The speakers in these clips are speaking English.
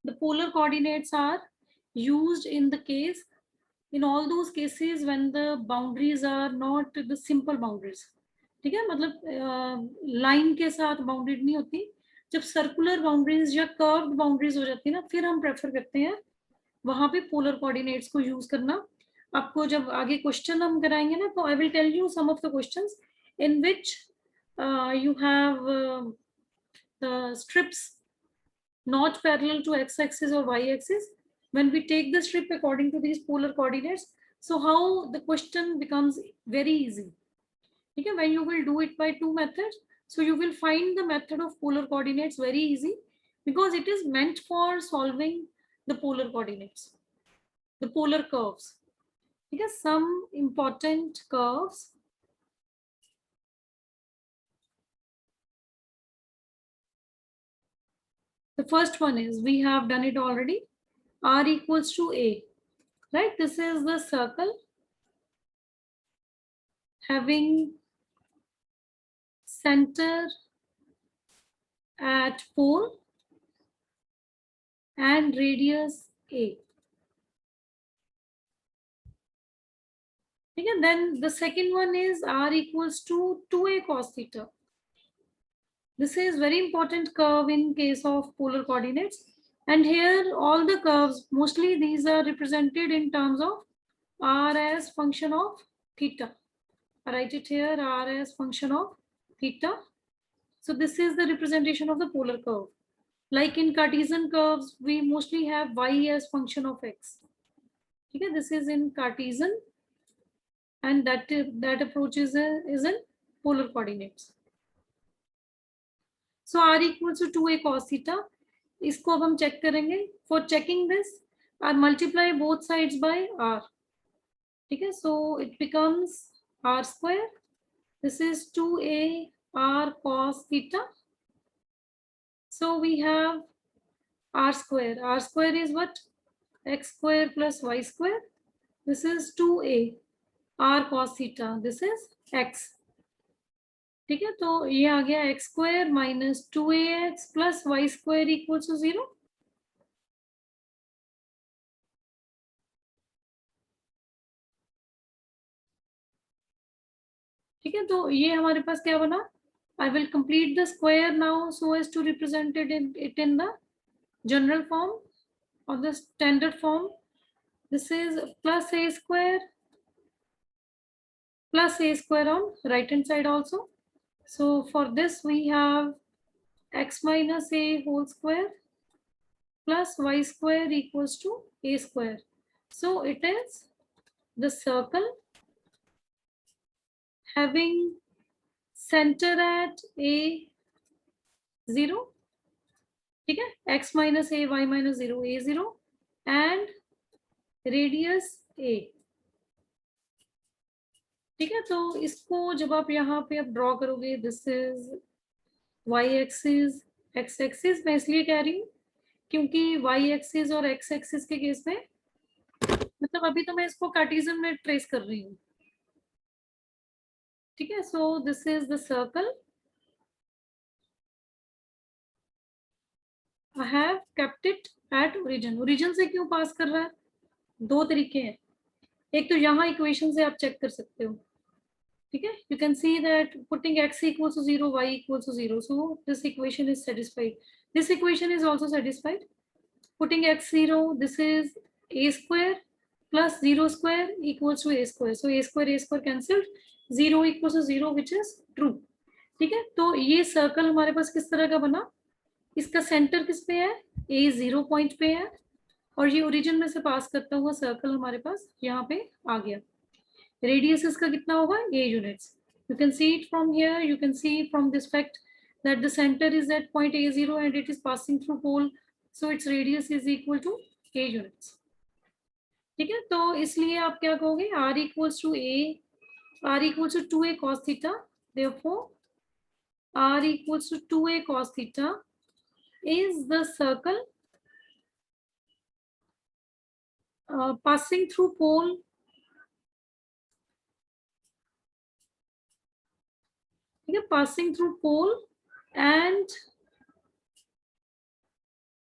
The polar coordinates are used in the case, in all those cases when the boundaries are not the simple boundaries. ठीक है, मतलब line के साथ bounded नहीं होती. जब सर्कुलर बाउंड्रीज या कर्व्ड बाउंड्रीज हो जाती है ना, फिर हम प्रेफर करते हैं वहां पे पोलर कोऑर्डिनेट्स को यूज करना. आपको जब आगे क्वेश्चन हम कराएंगे ना, तो I will tell you some of the questions in which you have the strips not parallel to x-axis or y-axis. When we take the strip according to these polar coordinates, so how the question becomes very easy. Okay, when you will do it by two methods, so you will find the method of polar coordinates very easy, because it is meant for solving the polar coordinates, the polar curves. Okay, some important curves. The first one is, we have done it already, r equals to a, right? This is the circle having center at pole and radius a. Okay, then the second one is r equals to 2a cos theta. This is very important curve in case of polar coordinates. And here all the curves, mostly these are represented in terms of r as function of theta. I write it here, r as function of theta. So this is the representation of the polar curve. Like in Cartesian curves, we mostly have y as function of x. Okay, this is in Cartesian, and that approach is in polar coordinates. So r equals to 2a cos theta. इसको अब हम check करेंगे. For checking this, I multiply both sides by r. ठीक है, so it becomes r square. This is 2a r cos theta. So we have r square. R square is what? X square plus y square. This is 2a r cos theta. This is x. ठीक है, तो ये आ गया x square minus 2ax plus y square equals to 0. ठीक है, तो ये हमारे पास क्या बना? I will complete the square now so as to represent it in the general form or the standard form. This is plus a square on right hand side also. So for this we have x minus a whole square plus y square equals to a square. So it is the circle having center at a 0. ठीक है, x minus a, y minus 0, a 0 and radius a. ठीक है, तो इसको जब आप यहाँ पे आप ड्रॉ करोगे, this is y axis, x axis. मैं इसलिए कह रही हूँ क्योंकि y एक्सिस और x एक्सिस के केस में, मतलब अभी तो मैं इसको कार्टेशियन में ट्रेस कर रही हूँ. ठीक है, so this is the circle. I have kept it at origin. Origin से क्यों पास कर रहा है? दो तरीके हैं. एक तो यहाँ इक्वेशन से आप चेक कर सकते हो. ठीक है, you can see that putting x equals to 0, y equals to 0. So this equation is satisfied. This equation is also satisfied. Putting x 0, this is a square plus 0 square equals to a square. So a square cancelled. 0 equals to 0, which is true. ठीक है, तो ये circle हमारे पास किस तरह का बना? इसका सेंटर किस पे है? a 0 पॉइंट पे है, और ये ओरिजिन में से पास करता हुआ सर्कल हमारे पास यहाँ पे आ गया. रेडियस इसका कितना होगा? a units. You can see it from here. You can see from this fact that the center is at point a0 and it is passing through pole, so its radius is equal to a units. ठीक है, तो इसलिए आप क्या कहोगे? r equals to 2a cos theta. Therefore r equals to 2a cos theta is the circle passing through pole passing through pole and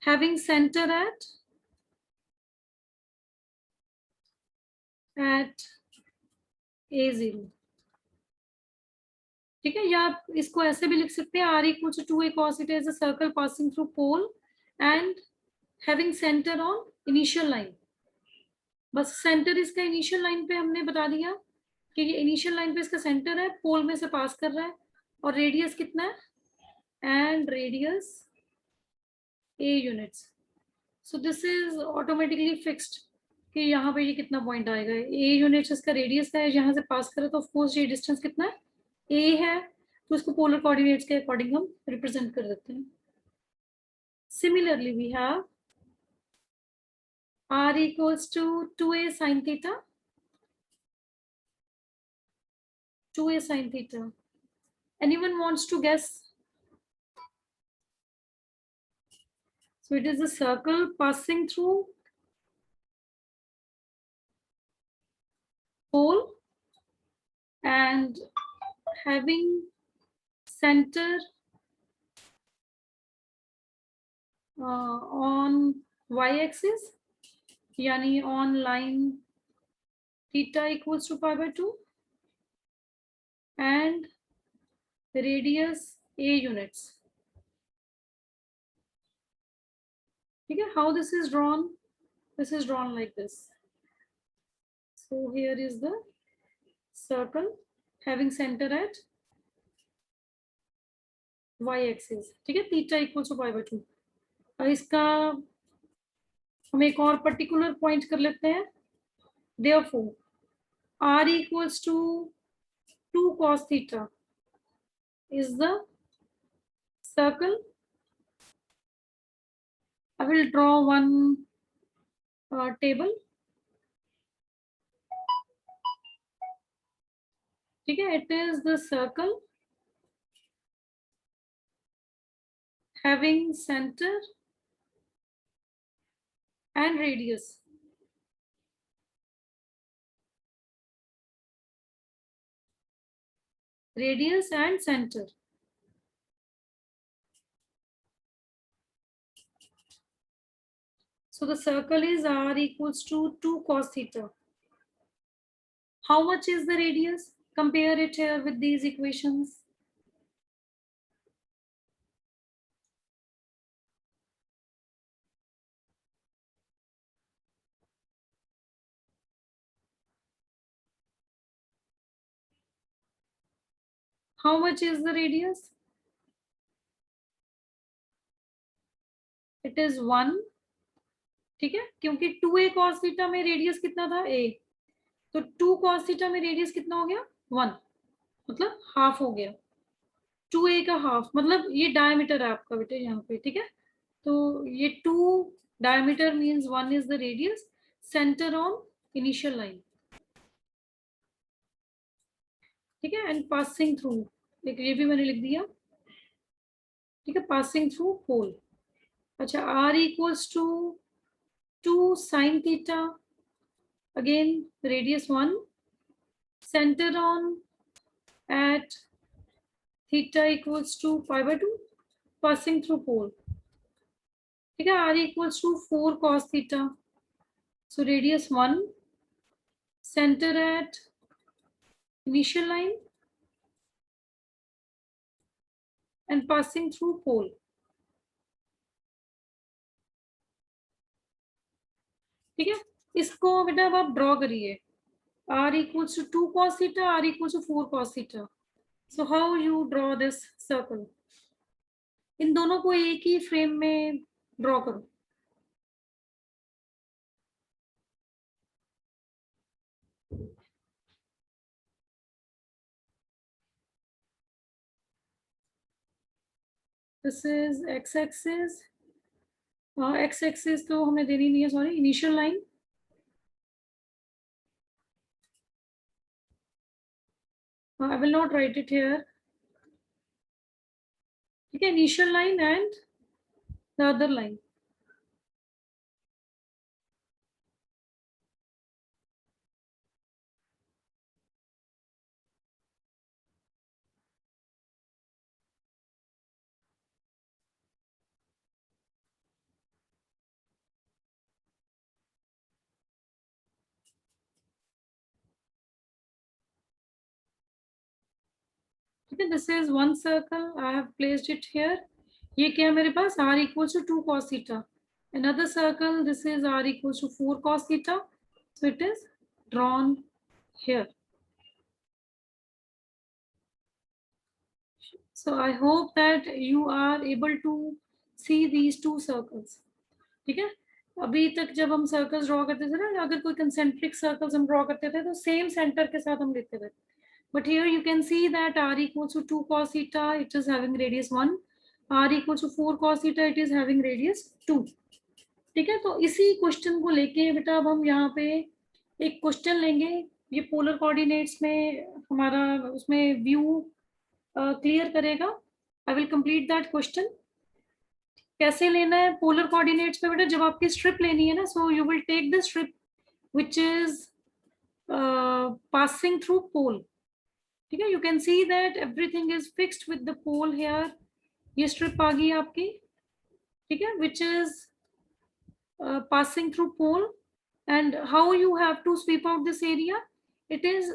having center at A0. ठीक है, या आप इसको ऐसे भी लिख सकते हैं, r equals to 2a cos theta is a circle passing through pole and having center on initial line. बस सेंटर इसका इनिशियल लाइन पे हमने बता दिया कि ये इनिशियल लाइन पे इसका सेंटर है, पोल में से पास कर रहा है, और रेडियस कितना है, and radius a units. So this is automatically fixed कि यहाँ पे ये कितना पॉइंट आएगा, a यूनिट्स इसका रेडियस है, यहाँ से पास करे तो ऑफ कोर्स ये डिस्टेंस कितना है, a है, तो इसको पोलर कोऑर्डिनेट्स के अकॉर्डिंग हम रिप्रेजेंट कर देते हैं. Similarly we have r equals to 2a sin theta. 2a sin theta. Anyone wants to guess? So it is a circle passing through pole and having center on y-axis, yani on line theta equals to pi by 2 and radius a units. Okay, how this is drawn? This is drawn like this. So here is the circle having center at y-axis. ठीक है, theta equals to pi by 2. इसका हम एक और particular point कर लेते हैं. Therefore, r equals to 2 cos theta is the circle. I will draw one table. ठीक है, it is the circle having center and radius. Radius and center. So the circle is r equals to 2 cos theta. How much is the radius? Compare it here with these equations. How much is the radius? It is 1. ठीक है, क्योंकि 2a cos theta में radius कितना था, a, तो 2 cos theta में radius कितना हो गया, 1, मतलब हाफ हो गया. 2a का हाफ मतलब ये डायमीटर है आपका बेटे यहाँ पे. ठीक है, तो ये 2 diameter means 1 is the radius, centre on initial line. ठीक है, एंड पासिंग थ्रू, एक ये भी मैंने लिख दिया. ठीक है, पासिंग थ्रू पोल. अच्छा, r equals to 2 sin theta, again radius 1, center on at theta equals to pi by 2, passing through pole. ठीक है, r equals to 4 cos theta, so radius 1, center at initial line and passing through pole. ठीक है, इसको बेटा अब आप draw करिए. r equals to 2 cos theta, r equals to 4 cos theta. So how you draw this circle? इन दोनों को एक ही फ्रेम में ड्रॉ करो. This is x-axis. x-axis तो हमें देनी नहीं है, sorry, initial line. I will not write it here. ठीक है, initial line and the other line. है, this is one circle, I have placed it here. ये क्या है मेरे पास, r equals to 2 cos theta. Another circle, this is r equals to 4 cos theta. So it is drawn here. So I hope that you are able to see these two circles. ठीक है, अभी तक जब हम circles draw करते थे ना, अगर कोई कंसेंट्रिक सर्कल्स हम ड्रॉ करते थे तो सेम सेंटर के साथ हम लेते थे. But here you can see that r equals to 2 cos theta, it is having radius 1. r equals to 4 cos theta, it is having radius 2. ठीक है, तो इसी क्वेश्चन को लेके बेटा अब हम यहाँ पे एक क्वेश्चन लेंगे. ये पोलर कोऑर्डिनेट्स में हमारा उसमें व्यू क्लियर करेगा. I will complete that question. कैसे लेना है पोलर कोऑर्डिनेट्स पे बेटा, जब आपकी स्ट्रिप लेनी है ना, so you will take the strip which is passing through pole. ठीक है, you can see that everything is fixed with the pole here. ये स्ट्रिप आ गई आपकी. ठीक है, विच इज passing through pole. And how you have to sweep out this area, it is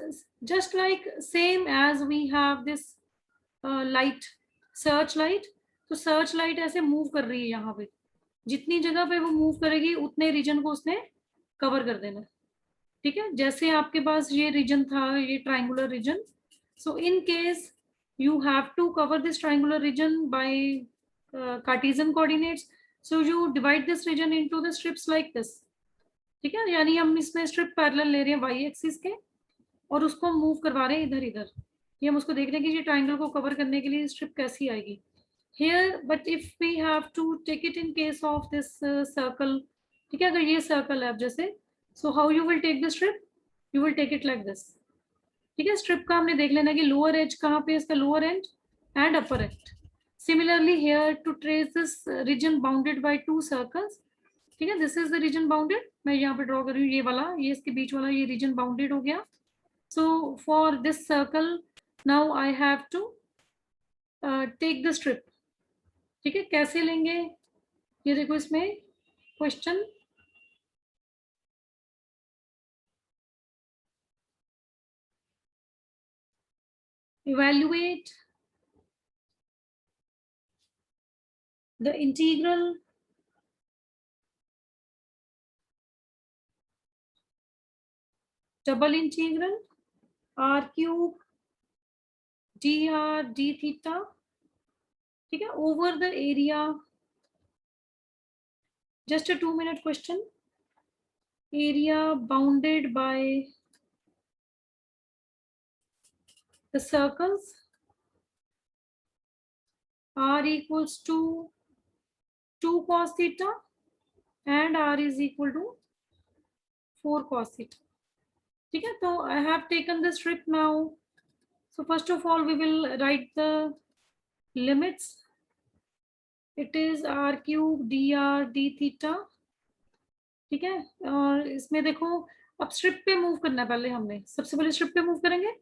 just like same as we have this light, search light. तो search light ऐसे move कर रही है यहाँ पे, जितनी जगह पे वो मूव करेगी उतने रीजन को उसने कवर कर देना. ठीक है, जैसे आपके पास ये रीजन था, ये triangular region. So in case you have to cover this triangular region by Cartesian coordinates. So you divide this region into the strips like this. ठीक है, यानी हम इसमें स्ट्रिप पैरेलल ले रहे हैं y एक्सिस के और उसको मूव करवा रहे हैं इधर इधर. ये हम उसको देख रहे हैं कि ये ट्राइंगल को कवर करने के लिए स्ट्रिप कैसी आएगी here. But if we have to take it in case of this circle, ठीक है, अगर ये सर्कल है अब जैसे, so how you will take the strip, you will take it like this. ठीक है, स्ट्रिप का हमने देख लेना कि लोअर एज कहाँ पे, इसका lower end and upper end. Similarly here to trace this region bounded by two circles. ठीक है, this is the region bounded. मैं यहाँ पे ड्रॉ कर रही हूँ ये वाला, ये इसके बीच वाला ये रीजन बाउंडेड हो गया. So for this circle now I have to take the strip. ठीक है, कैसे लेंगे ये देखो इसमें question. Evaluate the integral double integral r cube dr d theta. ठीक है, over the area. Just a 2-minute question. Area bounded by the circles r equals to 2 cos theta and r is equal to 4 cos theta. ठीक है, तो I have taken the strip now. So first of all we will write the limits. It is r cube dr d theta. ठीक है, और इसमें देखो अब strip पे मूव करना है. पहले हमने सबसे पहले स्ट्रिप पे मूव करेंगे.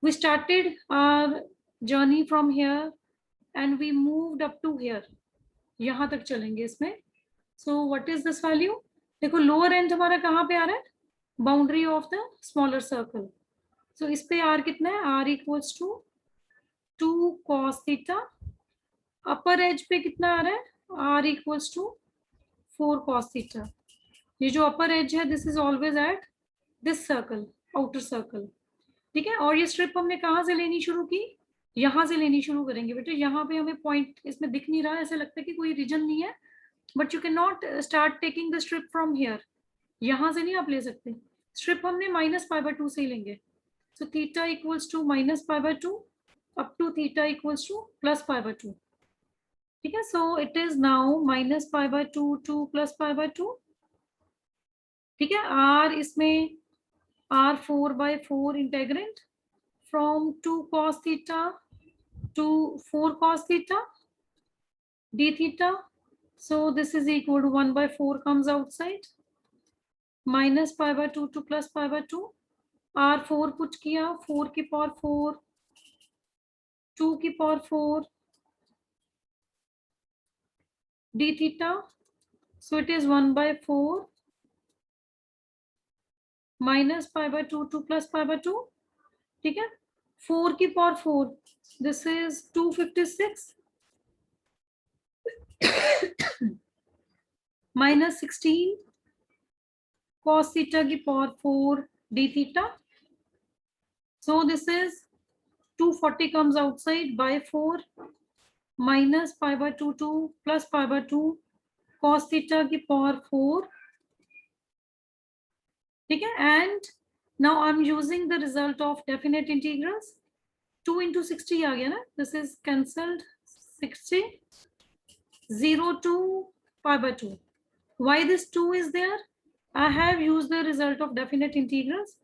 We started our journey from here and we moved up to here. यहाँ तक चलेंगे इसमें. So what is this value? देखो लोअर एंड हमारा कहाँ पे आ रहा है, boundary of the smaller circle. So इस पे r कितना है, r equals to 2 cos theta. Upper edge पे कितना आ रहा है, r equals to 4 cos theta. ये जो अपर एज है this is always at this circle, outer circle. ठीक है, और ये स्ट्रिप हमने कहाँ से लेनी शुरू की, यहाँ से लेनी शुरू करेंगे बेटे. यहाँ पे हमें पॉइंट इसमें दिख नहीं रहा, ऐसा लगता है कि कोई रीजन नहीं है. But you can not start taking the strip from here. यहाँ से नहीं आप ले सकते. स्ट्रिप हमने -π/2 से ही लेंगे. So theta equals to -π/2 up to theta equals to +π/2. ठीक है, so it is now -π/2 to +π/2. ठीक है, r इसमें r4/4 integrand from 2 cos theta to 4 cos theta d theta. So this is equal to 1/4 comes outside, -π/2 to +π/2. r4 put किया, 4 की power 4, 2 की power 4 d theta. So it is 1/4 -π/2 to +π/2. ठीक है, 4 की power 4, this is 256 minus 16 cos theta की power 4 d theta. So this is 240 comes outside by 4 minus pi by 2 plus pi by 2 cos theta की power 4. ठीक है, and now I'm using the result of definite integrals. 2 into 60 आ गया ना, this is cancelled. 60 0 to pi by 2. Why this 2 is there? I have used the result of definite integrals.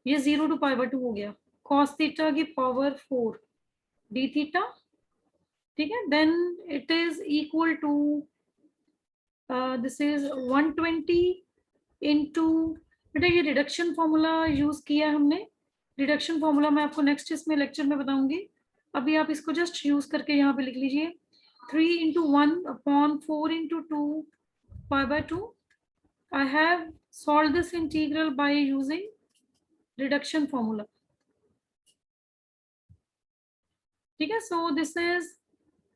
ये 0 to pi by 2 हो गया. Cos theta की power 4 d theta. ठीक है, then it is equal to this is 120 into, बेटा ये reduction formula use किया हमने. रिडक्शन फॉर्मूला मैं आपको नेक्स्ट इसमें लेक्चर में बताऊंगी. अभी आप इसको जस्ट यूज करके यहाँ पे लिख लीजिए 3 into 1 upon 4 into 2 pi by 2. I have solved this integral by using reduction formula. ठीक है, so this is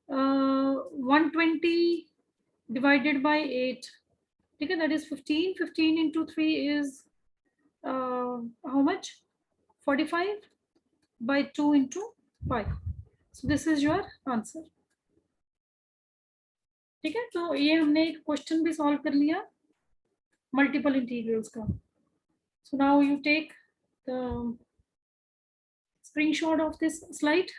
120 divided by 8. ठीक है, that is 15. 15 into 3 is how much? 45 by 2 into 5. So this is your answer. ठीक है, तो ये हमने एक क्वेश्चन भी सॉल्व कर लिया मल्टीपल इंटीग्रल्स का. So now you take the screenshot of this slide